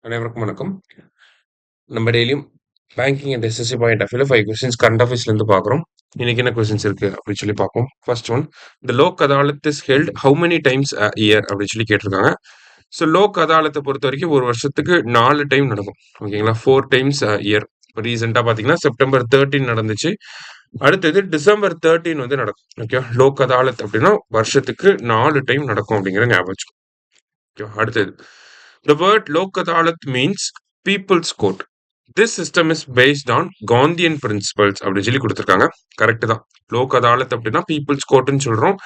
அனைவருக்கும் வணக்கம். நம்ம டெய்லியும் banking and SSC point of வியூல 5 கொஸ்டின்ஸ் கரண்ட் அஃபேர்ஸ்லேருந்து பார்க்குறோம். இன்னைக்கு என்ன கொஸ்டின்ஸ் இருக்கு அப்படின்னு சொல்லி பார்ப்போம். First one, the Lok Adalat is held how many times a year அப்படின்னு சொல்லி கேட்டிருக்காங்க. ஸோ லோக் அதாலத்தை பொறுத்த வரைக்கும் ஒரு வருஷத்துக்கு 4 டைம் நடக்கும். ஓகேங்களா, 4 டைம்ஸ் அ இயர். இப்போ ரீசெண்டாக பார்த்தீங்கன்னா செப்டம்பர் 13 நடந்துச்சு. அடுத்தது டிசம்பர் 13 வந்து நடக்கும். ஓகே, லோக் அதாலத் அப்படின்னா வருஷத்துக்கு 4 டைம் நடக்கும் அப்படிங்கிற ஞாபகம் வச்சுக்கோ. ஓகே, அடுத்தது, the word Lok Adalat means people's court. This system is based on Gandhian principles அப்படின்னு சொல்லி கொடுத்துருக்காங்க. கரெக்ட் தான். லோக் அதாலத் அப்படின்னா பீப்புள்ஸ் கோர்ட்னு சொல்றோம்.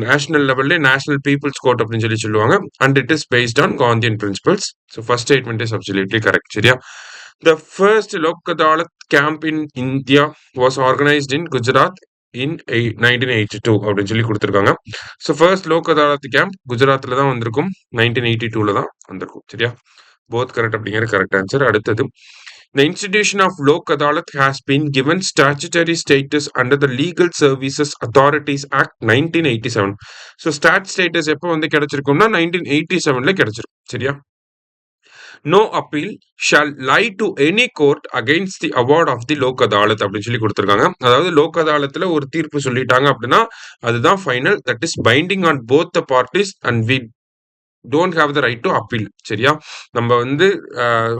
நேஷனல் லெவல்ல நேஷனல் பீப்புள்ஸ் கோர்ட் அப்படின்னு சொல்லி சொல்லுவாங்க. And it is based on Gandhian principles. So first statement is absolutely correct. சரியா? The first Lok Adalat camp in India was organized in Gujarat in 1982 அப்படின்னு சொல்லி கொடுத்துருக்காங்க. So first Lok Adalat camp குஜராத்தில் தான் வந்திருக்கும். 1982 தான் வந்திருக்கும். சரியா? போத் கரெக்ட் அப்படிங்கிறது கரெக்ட் ஆன்சர். அடுத்தது, the institution of Lok Adalat has been given statutory status under the Legal Services Authorities Act 1987. So start status எப்போ வந்து கிடைச்சிருக்கும்னா 1987ல கிடைச்சிருக்கும். சரியா? No appeal shall lie to any court against the award of the Lok Adalat அப்படின்னு சொல்லி கொடுத்துருக்காங்க. அதாவது லோக் அதாலத்துல ஒரு தீர்ப்பு சொல்லிட்டாங்க அப்படின்னா அதுதான் final. That is binding on both the parties and we don't have the right to appeal. சரியா? நம்ம வந்து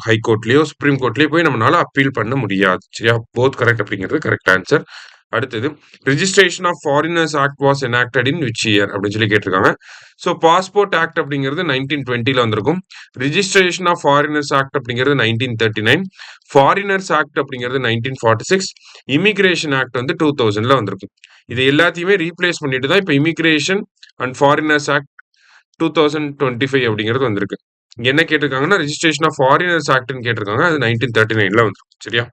ஹைகோர்ட்லயோ சுப்ரீம் கோர்ட்லயோ போய் நம்மளால அப்பீல் பண்ண முடியாது. சரியா? போத் கரெக்ட் அப்படிங்கிறது கரெக்ட் ஆன்சர். அடுத்தது, registration of foreigners act was enacted in which year அப்படின்னு சொல்லி கேட்டிருக்காங்க. ஸோ பாஸ்போர்ட் ஆக்ட் அப்படிங்கிறது 1920ல வந்திருக்கும். ரிஜிஸ்ட்ரேஷன் ஆஃப் ஃபாரினர்ஸ் ஆக்ட் அப்படிங்கிறது 1939. ஃபாரினர்ஸ் ஆக்ட் அப்படிங்கிறது 1946. இமிகிரேஷன் ஆக்ட் வந்து 2000ல வந்திருக்கும். இது எல்லாத்தையுமே ரீப்ளேஸ் பண்ணிட்டு தான் இப்போ இமிகிரேஷன் அண்ட் ஃபாரினர்ஸ் ஆக்ட் 2025 அப்படிங்கிறது வந்திருக்கு. என்ன கேட்டிருக்காங்கன்னா ரிஜிஸ்ட்ரேஷன் ஆஃப் ஃபாரினர்ஸ் ஆக்ட்னு கேட்டிருக்காங்க. அது 1939ல வந்திருக்கும். சரியா?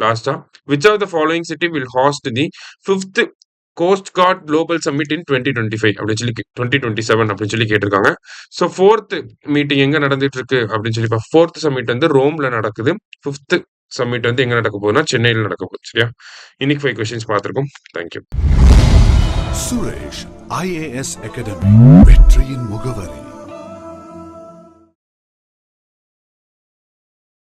லாஸ்டா, which of the following city will host the 5th Coast Guard Global Summit in 2025 அப்படின்னு சொல்லி 2027 அப்படின்னு சொல்லி கேட்டிருக்காங்க. ஸோ 4th மீட்டிங் எங்க நடந்துட்டு இருக்கு அப்படின்னு சொல்லி 4th சம்மிட் வந்து ரோம்ல நடக்குது. 5th சம்மிட் வந்து எங்க நடக்க போகுதுன்னா சென்னையில் நடக்க போகுது. சரியா? இன்னைக்கு 5 கொஸ்டின்ஸ் பார்த்திருக்கோம். தேங்க்யூ. சுரேஷ் IAS அகாடமி, வெற்றியின் முகவரி.